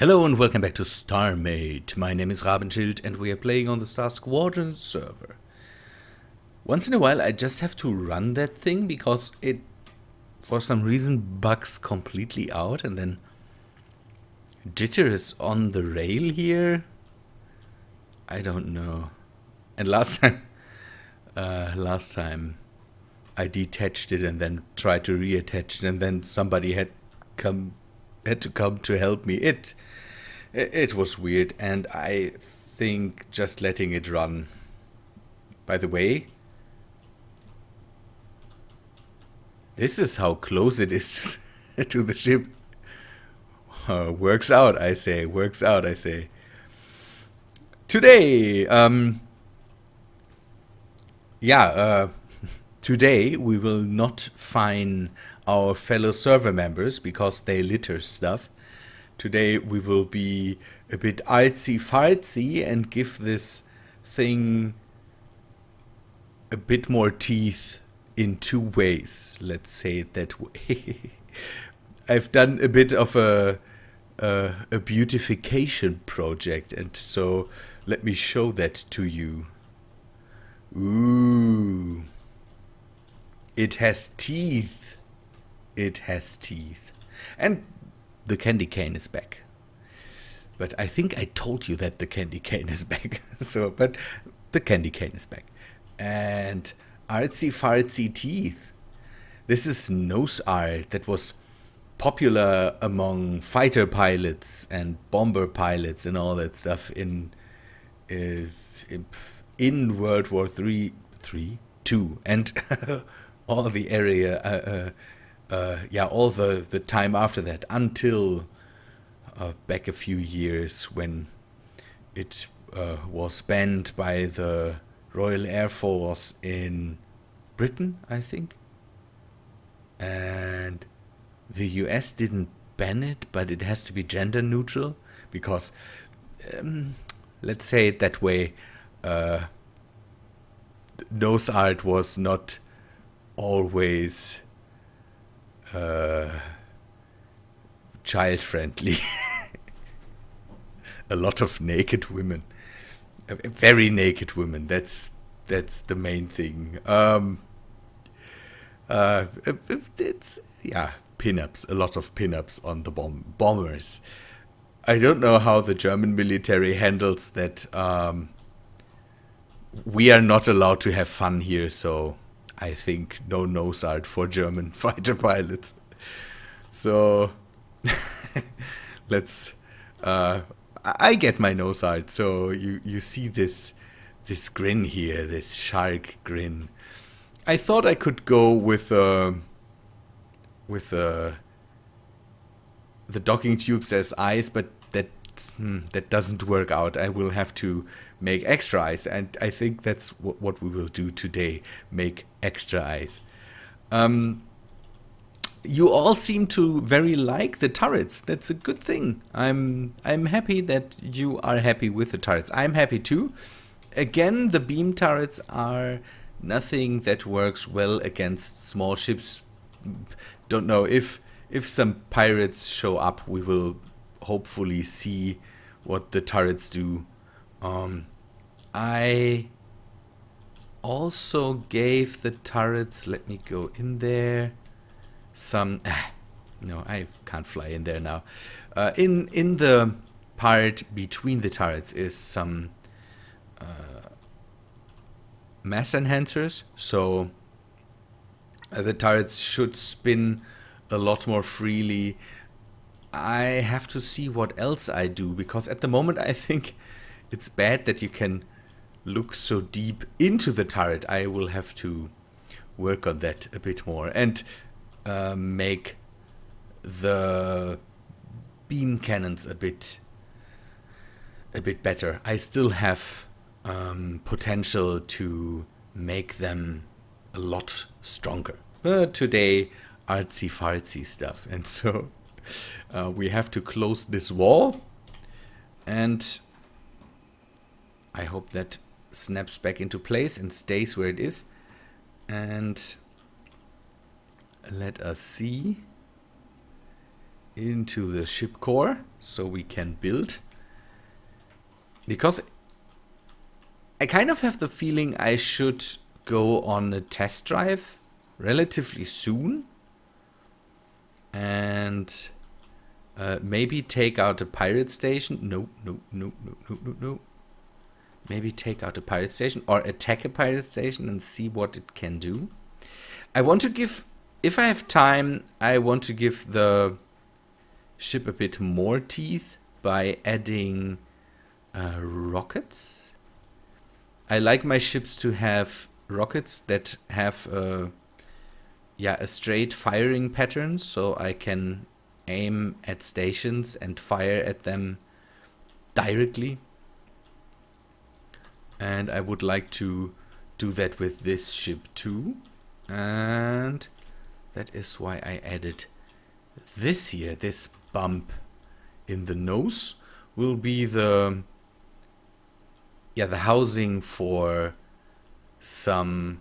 Hello and welcome back to Starmade. My name is Rabenschild and we are playing on the Squadron server. Once in a while I just have to run that thing because it, for some reason, bugs completely out and then jitters on the rail here. I don't know. And last time I detached it and then tried to reattach it and then somebody had to come to help me. It was weird, and I think just letting it run. By the way, this is how close it is to the ship. Works out, I say. Works out, I say. Today, today we will not fine our fellow server members because they litter stuff. Today we will be a bit artsy-fartsy and give this thing a bit more teeth in two ways. Let's say it that way. I've done a bit of a beautification project, and so let me show that to you. Ooh. It has teeth. It has teeth. And the candy cane is back. But I think I told you that the candy cane is back. But the candy cane is back. And artsy-fartsy teeth. This is nose art that was popular among fighter pilots and bomber pilots and all that stuff in World War II, and all the area, all the time after that, until back a few years when it was banned by the Royal Air Force in Britain, I think. And the US didn't ban it, but it has to be gender neutral because, let's say it that way, nose art was not always child friendly. A lot of naked women, very naked women. That's the main thing. It's pinups, a lot of pinups on the bombers. I don't know how the German military handles that. We are not allowed to have fun here, so I think no nose art for German fighter pilots. So let's. I get my nose art. So you see this grin here, this shark grin. I thought I could go with the docking tubes as eyes, but that doesn't work out. I will have to make extra eyes, and I think that's what we will do today. Make extra eyes. You all seem to very like the turrets. That's a good thing. I'm happy that you are happy with the turrets. I'm happy too. Again, the beam turrets are nothing that works well against small ships. Don't know if some pirates show up, we will hopefully see what the turrets do. I also gave the turrets, let me go in there, some, no, I can't fly in there now. In the part between the turrets is some mass enhancers, so the turrets should spin a lot more freely. I have to see what else I do, because at the moment I think it's bad that you can look so deep into the turret. I will have to work on that a bit more and make the beam cannons a bit better. I still have potential to make them a lot stronger. Today, artsy-fartsy stuff, and so we have to close this wall, and I hope that snaps back into place and stays where it is. And let us see into the ship core. so we can build. Because I kind of have the feeling I should go on a test drive relatively soon. And maybe take out a pirate station. No. Maybe take out a pirate station or attack a pirate station and see what it can do. I want to give, if I have time, I want to give the ship a bit more teeth by adding rockets. I like my ships to have rockets that have a straight firing pattern, so I can aim at stations and fire at them directly. And I would like to do that with this ship too. And that is why I added this here. This bump in the nose will be the housing for some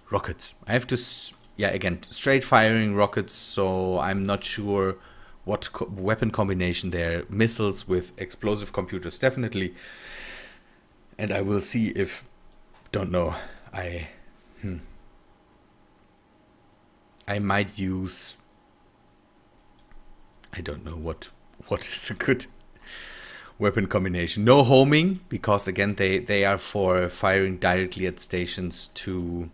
rockets. I have to, again, straight firing rockets, so I'm not sure what weapon combination there. Missiles with explosive computers, definitely. And I will see if, don't know, I might use, I don't know what is a good weapon combination. No homing, because again they are for firing directly at stations to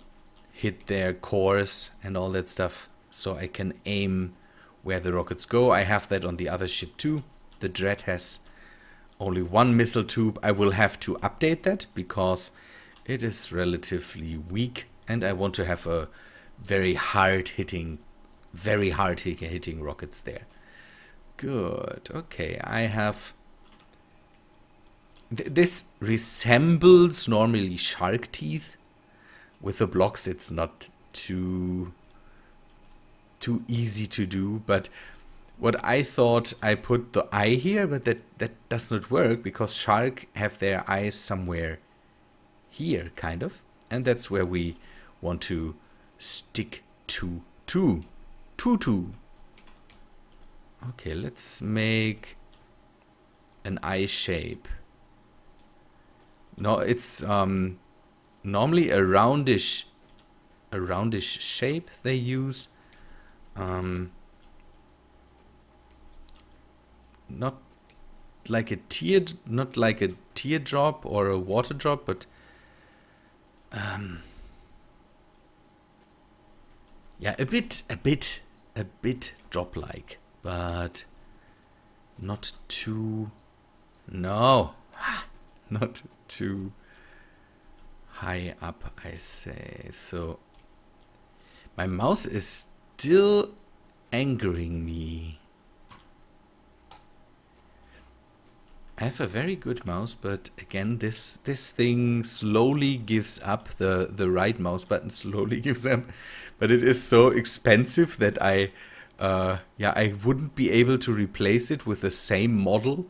hit their cores and all that stuff, so I can aim where the rockets go. I have that on the other ship too. The Dread has only one missile tube. I will have to update that because it is relatively weak, and I want to have a very hard hitting rockets there. Good. Okay, I have this resembles normally shark teeth. With the blocks it's not too easy to do, but what I thought, I put the eye here, but that does not work because shark have their eyes somewhere here, kind of, and that's where we want to stick to. Okay, let's make an eye shape. No, it's normally a roundish shape they use. Not like a teardrop or a water drop, but yeah, a bit drop-like, but not too, no, not too high up, I say. So my mouse is still angering me. I have a very good mouse, but again, this thing slowly gives up. The right mouse button slowly gives up, but it is so expensive that I wouldn't be able to replace it with the same model.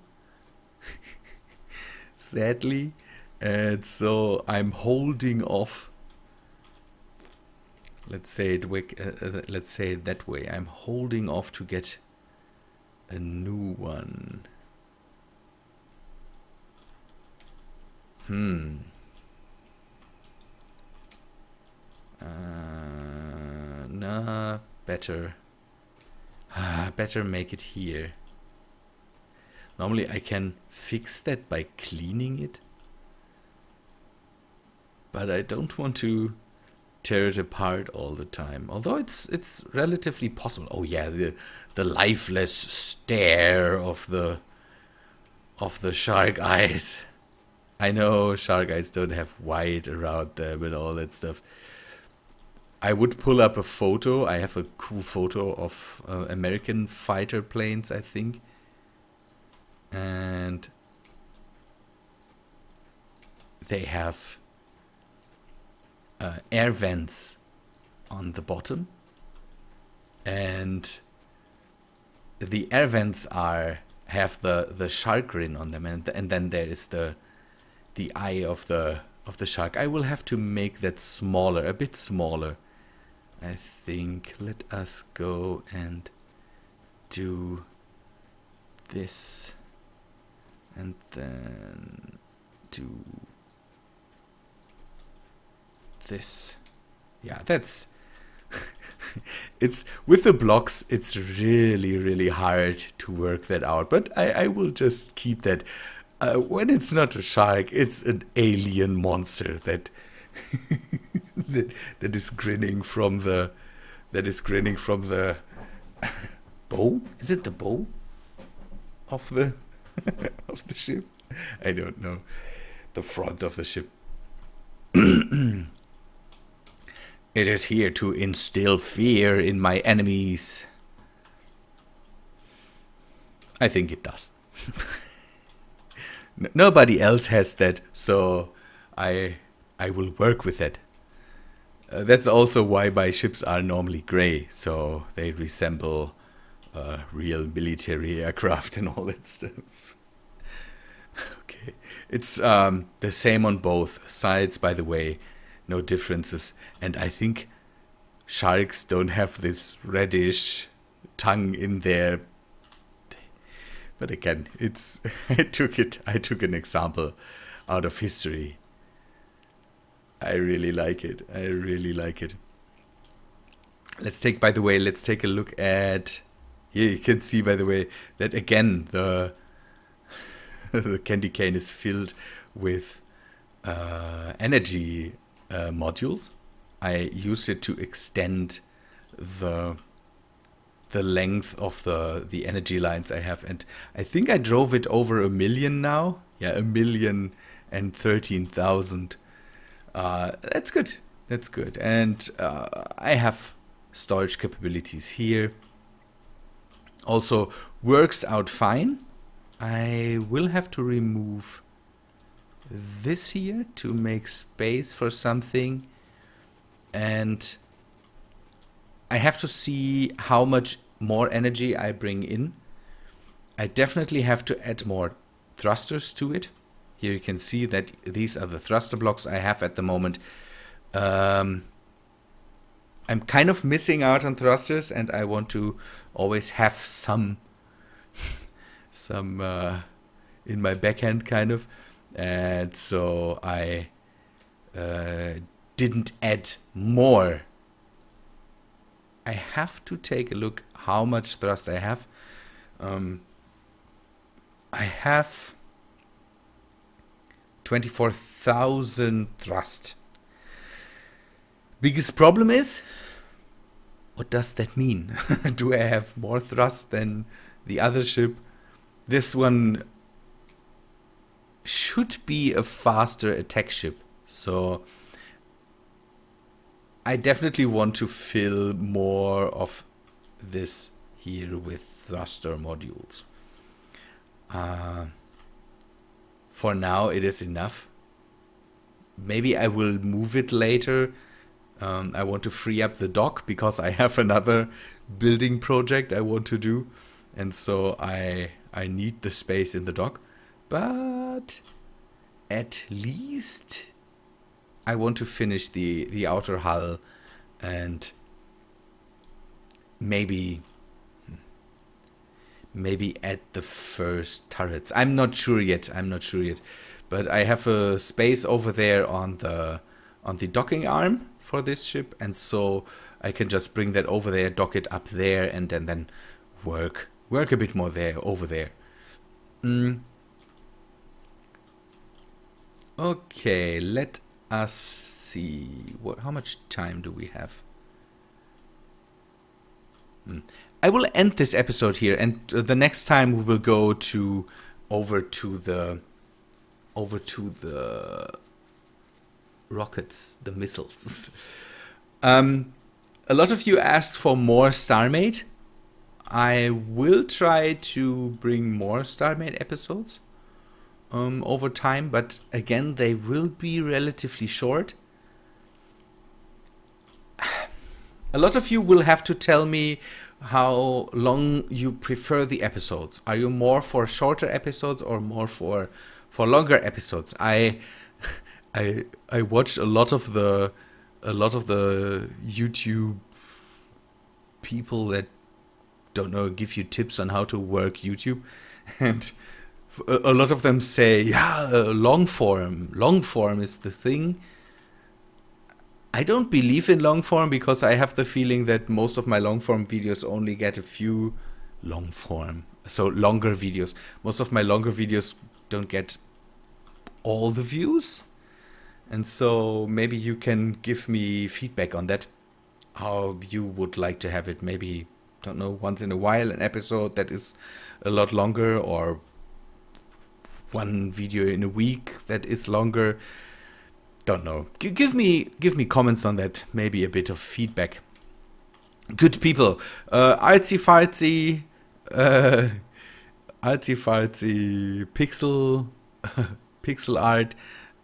Sadly, and so I'm holding off. Let's say it that way. I'm holding off to get a new one. Nah, better make it here. Normally I can fix that by cleaning it, but I don't want to tear it apart all the time. Although it's relatively possible. Oh yeah, the lifeless stare of the shark eyes. I know shark eyes don't have white around them and all that stuff. I would pull up a photo. I have a cool photo of American fighter planes, I think. And they have air vents on the bottom. And the air vents have the shark grin on them. And then there is the eye of the shark. I will have to make that smaller, a bit smaller, I think. Let us go and do this, and then do this. Yeah, that's it's with the blocks, it's really hard to work that out, but I will just keep that. When it's not a shark, it's an alien monster that that is grinning from the bow. Is it the bow of the of the ship? I don't know. The front of the ship. It is here to instill fear in my enemies. I think it does. Nobody else has that, so I will work with it. That's also why my ships are normally gray, so they resemble real military aircraft and all that stuff. Okay, it's the same on both sides, by the way, no differences. And I think sharks don't have this reddish tongue in there. But again, it's I took an example out of history. I really like it. I really like it. Let's take a look at here. You can see, by the way, that again the the candy cane is filled with energy modules. I use it to extend the length of the energy lines I have, and I think I drove it over 1 million now. Yeah, 1,013,000. That's good. That's good. And I have storage capabilities here. Also works out fine. I will have to remove this here to make space for something, and I have to see how much more energy I bring in. I definitely have to add more thrusters to it. Here you can see that these are the thruster blocks I have at the moment. I'm kind of missing out on thrusters, and I want to always have some in my backhand, kind of. And so I didn't add more. I have to take a look how much thrust I have. I have 24,000 thrust. Biggest problem is, what does that mean? Do I have more thrust than the other ship? This one should be a faster attack ship, so I definitely want to fill more of this here with thruster modules. For now it is enough. Maybe I will move it later. I want to free up the dock because I have another building project I want to do, and so I need the space in the dock. But at least I want to finish the outer hull and maybe add the first turrets. I'm not sure yet. But I have a space over there on the docking arm for this ship, and so I can just bring that over there, dock it up there, and then work a bit more over there. Okay, let us see. How much time do we have? I will end this episode here, and the next time we will go over to the rockets, the missiles. A lot of you asked for more Starmade. I will try to bring more Starmade episodes over time, but again, they will be relatively short. A lot of you will have to tell me how long you prefer the episodes. Are you more for shorter episodes or more for longer episodes? I watched a lot of the YouTube people that don't know, give you tips on how to work YouTube, And a lot of them say, yeah, long form is the thing. I don't believe in long form because I have the feeling that most of my long form videos only get a few longer videos. Most of my longer videos don't get all the views. And so maybe you can give me feedback on that, how you would like to have it. Maybe, don't know, once in a while an episode that is a lot longer, or one video in a week that is longer. Don't know. Give me comments on that. Maybe a bit of feedback. Good people. Artsy fartsy pixel art.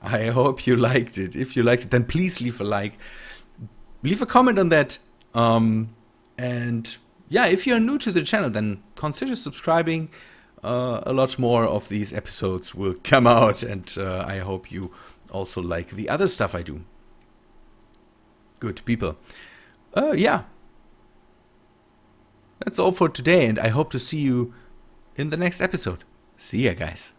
I hope you liked it. If you liked it, then please leave a like. Leave a comment on that. And yeah, if you're new to the channel, then consider subscribing. A lot more of these episodes will come out, and I hope you also like the other stuff I do. Good people. Yeah. That's all for today, and I hope to see you in the next episode. See ya, guys.